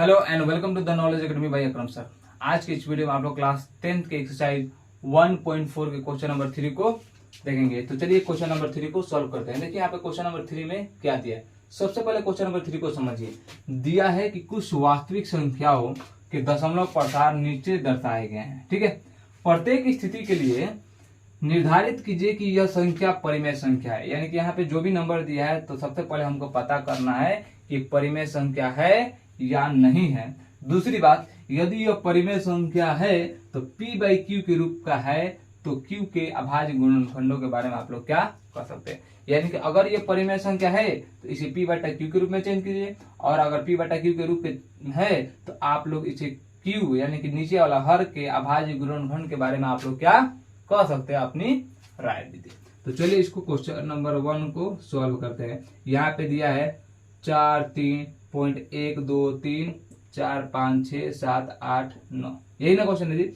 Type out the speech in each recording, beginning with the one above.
Hello and welcome to the knowledge academy by Akram sir. आज के इस वीडियो में आप लोग क्लास 10th के एक्सरसाइज 1.4 के क्वेश्चन नंबर 3 को देखेंगे। तो चलिए क्वेश्चन नंबर 3 को सॉल्व करते हैं। देखिए यहाँ पे क्वेश्चन नंबर 3 में क्या दिया है। सबसे पहले क्वेश्चन नंबर 3 को समझिए। दिया है कि कुछ वास्तविक संख्याओं के दशमलव प्रसार नीचे दर्शाए गए हैं। ठीक है, प्रत्येक स्थिति के लिए निर्धारित कीजिए कि यह संख्या परिमेय संख्या है। यानी कि यहाँ पे जो भी नंबर दिया है तो सबसे पहले हमको पता करना है कि परिमेय संख्या है या नहीं है। दूसरी बात, यदि यह परिमेय संख्या है तो P बाई Q के रूप का है तो Q के अभाज्य गुणनखंडों के बारे में आप लोग क्या कर सकते हैं। यानी कि अगर ये परिमेय संख्या है तो इसे P बटा Q के रूप में चेंज कीजिए, और अगर P बटा Q के रूप में है तो आप लोग इसे Q यानी कि नीचे वाला हर के अभाज्य गुणनखंड के बारे में आप लोग क्या कह सकते हैं, अपनी राय दीजिए। तो चलिए इसको क्वेश्चन नंबर 1 को सॉल्व करते हैं। यहाँ पे दिया है 4 3.1 2 3 4 5 6 7 8 9, यही ना क्वेश्चन है जी।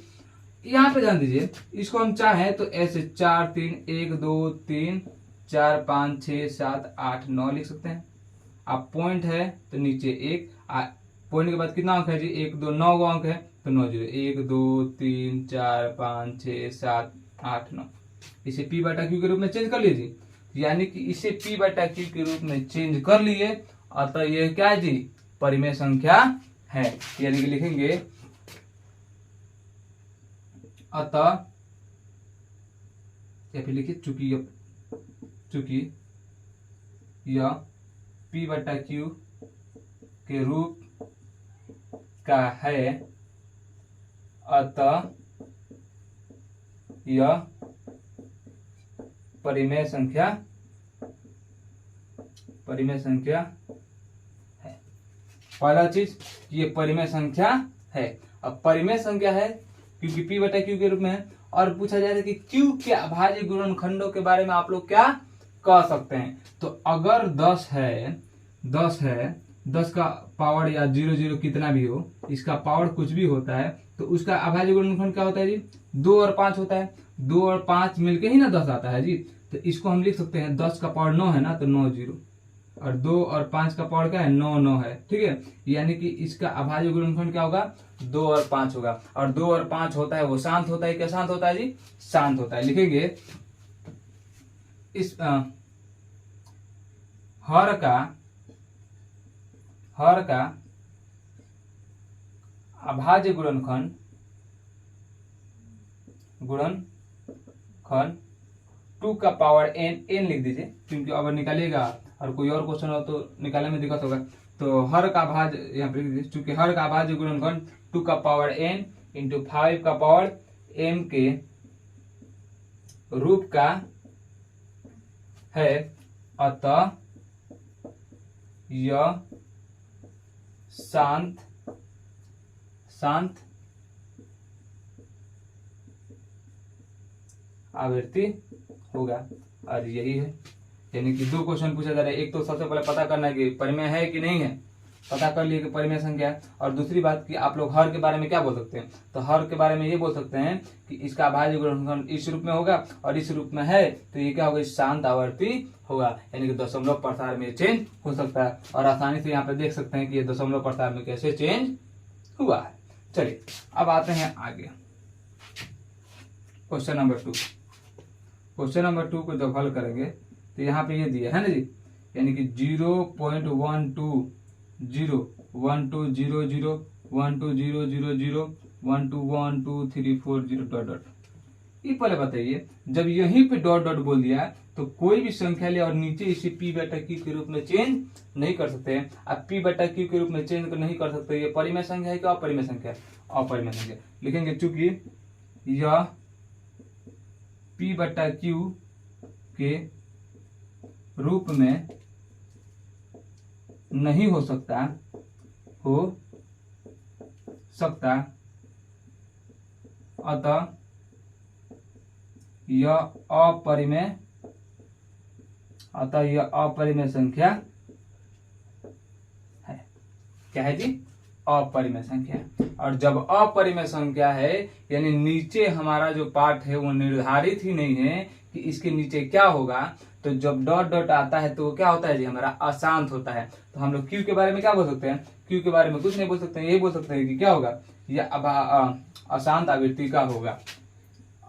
यहाँ पे ध्यान दीजिए, इसको हम चाहें तो ऐसे 4 3 1 2 3 4 5 6 7 8 9 लिख सकते हैं। आप पॉइंट है तो नीचे एक, पॉइंट के बाद कितना अंक है जी, 1 2 9 गो अंक है तो 9 0 1 2 3 4 5 6 7 8 9। इसे P बटा Q के रूप में चेंज कर लीजिए। यानी कि इसे P बटा Q के रूप में चेंज कर लिए, अतः ये क्या है जी, परिमेय संख्या है। यानी कि लिखेंगे अतः, या फिर लिखिए चूंकि यह P बटा Q के रूप का है, अतः यह परिमेय संख्या है। पहला चीज, ये परिमेय संख्या है। अब परिमेय संख्या है क्योंकि P बटा Q के रूप में है, और पूछा जाए कि Q के अभाज्य गुणनखंडों के बारे में आप लोग क्या कह सकते हैं। तो अगर 10 है 10 का पावर या 0 0 कितना भी हो, इसका पावर कुछ भी होता है तो उसका अभाज्य गुणनखंड क्या होता है जी, 2 और 5 होता है। 2 और 5 मिलके ही ना 10 आता है जी। तो इसको हम लिख सकते हैं, 10 का पावर 9 है ना तो 9 0, और 2 और 5 का पावर क्या है, 9 9 है। ठीक है, यानी कि इसका अभाज्य गुणनखंड क्या होगा, 2 और 5 होगा। और 2 और 5 होता है वो शांत होता है, क्या शांत होता है जी, शांत होता है। लिखेंगे इस हर का अभाज्य गुणनखंड 2 का पावर n लिख दीजिए, क्योंकि अगर निकालिएगा और कोई और क्वेश्चन हो तो निकालने में दिक्कत होगा। तो हर का अभाज्य यहाँ पे लिख दीजिए, चूंकि हर का अभाज्य गुणनखंड 2 का पावर n इंटू 5 का पावर m के रूप का है, अतः यह शांत आवृत्ति होगा। और यही है, यानी कि 2 क्वेश्चन पूछा जा रहा है। एक तो सबसे पहले पता करना है कि परिमेय है कि नहीं है, पता कर लिए कि परिमेय संख्या है। और दूसरी बात कि आप लोग हर के बारे में क्या बोल सकते हैं, तो हर के बारे में ये बोल सकते हैं कि इसका अभाज्य गुणनखंड इस रूप में होगा और इस रूप में है तो ये क्या होगा, शांत आवर्ती होगा। यानी कि दशमलव प्रसार में चेंज हो सकता है, और आसानी से यहाँ पे देख सकते हैं कि ये दशमलव प्रसार में कैसे चेंज हुआ है। चलिए अब आते हैं आगे, क्वेश्चन नंबर 2। क्वेश्चन नंबर 2 को जब हल करेंगे तो यहाँ पे ये दिया है ना जी, यानी कि 0.120 1200 1200 1212340 डॉट डॉट। ये पहले बताइए, जब यहीं पे डॉट डॉट बोल दिया तो कोई भी संख्या ले और नीचे इसे P बटा Q के रूप में चेंज नहीं कर सकते हैं। अब P बटा Q के रूप में चेंज नहीं कर सकते, ये परिमेय संख्या है कि अपरिमेय संख्या है, अपरिमेय संख्या। लिखेंगे चूंकि यह P बटा Q के रूप में नहीं हो सकता, अतः यह अपरिमेय संख्या है। क्या है जी, अपरिमेय संख्या है। और जब अपरिमेय संख्या है यानी नीचे हमारा जो पार्ट है वो निर्धारित ही नहीं है कि इसके नीचे क्या होगा, तो जब डॉट डॉट आता है तो क्या होता है जी, हमारा अशांत होता है। तो हम लोग क्यू के बारे में क्या बोल सकते हैं क्यू के बारे में कुछ नहीं बोल सकते हैं, यही बोल सकते हैं कि क्या होगा, यह अशांत आवृत्ति का होगा।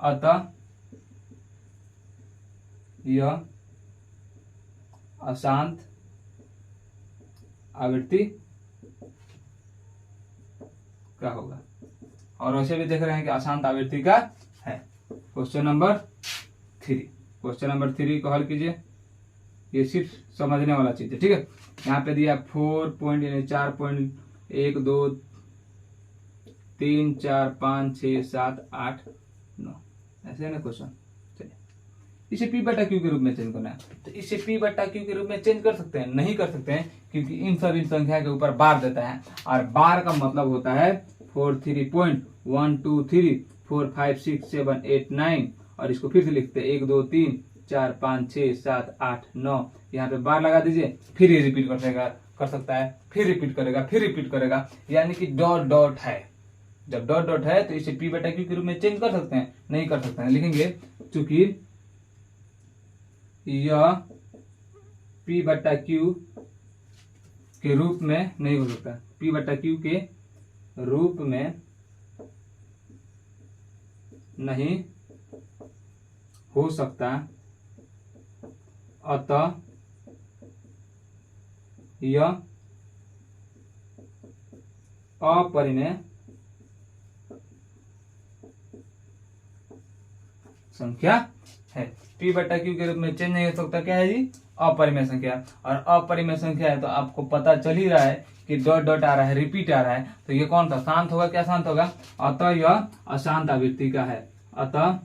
अतः यह अशांत आवृत्ति का होगा। और वैसे भी देख रहे हैं कि अशांत आवृत्ति का है। क्वेश्चन नंबर 3, क्वेश्चन नंबर 3 को हल कीजिए। ये सिर्फ समझने वाला चीज है, ठीक है। यहाँ पे दिया 4 पॉइंट यानी 4 पॉइंट 1 2 3 4 5 6 7 8 9 ऐसे है ना क्वेश्चन। चलिए इसे पी बटा क्यू के रूप में चेंज करना है। तो इसे पी बटा क्यू के रूप में चेंज कर सकते हैं? नहीं कर सकते हैं, क्योंकि इन संख्या के ऊपर बार देता है, और बार का मतलब होता है 4 3 पॉइंट 1 2 3 4 5 6 7 8 9, और इसको फिर से लिखते हैं 1 2 3 4 5 6 7 8 9। यहाँ पे बार लगा दीजिए, फिर ये रिपीट कर सकता है, फिर रिपीट करेगा, फिर रिपीट करेगा, यानी कि डॉट डॉट है। जब डॉट डॉट है तो इसे पी बटा क्यू के रूप में चेंज कर सकते हैं? नहीं कर सकते हैं। लिखेंगे चूंकि यह पी बटा क्यू के रूप में नहीं हो सकता, पी बटा क्यू के रूप में नहीं हो सकता, अतः यह अपरिमेय संख्या है। पी बटा क्यू के रूप में चेंज नहीं हो सकता, क्या है जी? अपरिमेय संख्या। और अपरिमेय संख्या है तो आपको पता चल ही रहा है कि डॉट डॉट आ रहा है, रिपीट आ रहा है, तो ये कौन सा शांत होगा? क्या शांत होगा? अतः यह अशांत आवृत्ति का है। अतः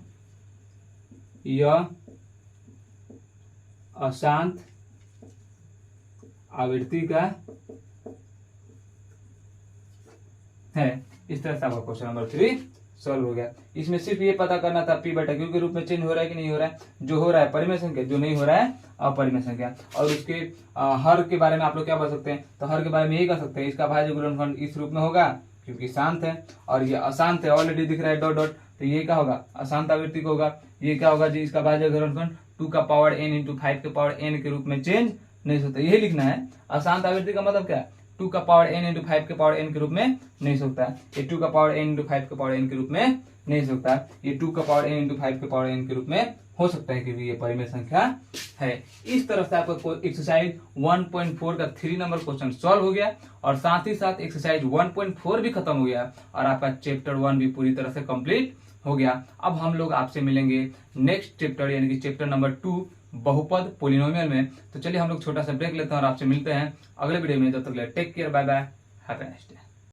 यह अशांत आवृत्ति का है। इस तरह से आपका क्वेश्चन नंबर 3 सॉल्व हो गया। इसमें सिर्फ ये पता करना था पी बटा क्यू के रूप में चेंज हो रहा है कि नहीं हो रहा है। जो हो रहा है परिमेय संख्या, जो नहीं हो रहा है अपरिमेय संख्या। और उसके हर के बारे में आप लोग क्या बोल सकते हैं? तो हर के बारे में यही कर सकते हैं, इसका भाज्य गुणनफल इस रूप में होगा क्योंकि शांत है, और ये अशांत है, ऑलरेडी दिख रहा है डॉट डॉट, तो ये क्या होगा? अशांत आवृत्ति का होगा। ये क्या होगा जी? इसका भाज्य गुणनफल 2 का पावर n इंटू 5 के पावर n के रूप में चेंज नहीं हो सकता, यही लिखना है। अशांत आवृत्ति का मतलब क्या है? 2 का पावर n इंटू 5 के पावर n के रूप में नहीं हो सकता। ये 2 का पावर n इंटू 5 के पावर n के रूप में नहीं हो सकता। ये 2 का पावर n इंटू 5 के पावर n के रूप में हो सकता है, क्योंकि ये परिमेय संख्या है। इस तरह से आपका एक्सरसाइज 1.4 का 3 नंबर क्वेश्चन सॉल्व हो गया, और साथ ही साथ एक्सरसाइज 1.4 भी खत्म हो गया, और आपका चैप्टर 1 भी पूरी तरह से कंप्लीट हो गया। अब हम लोग आपसे मिलेंगे नेक्स्ट चैप्टर यानी कि चैप्टर नंबर 2 बहुपद पोलिनोमियल में। तो चलिए हम लोग छोटा सा ब्रेक लेते हैं और आपसे मिलते हैं अगले वीडियो में। जब तक take care, bye bye, have a nice day.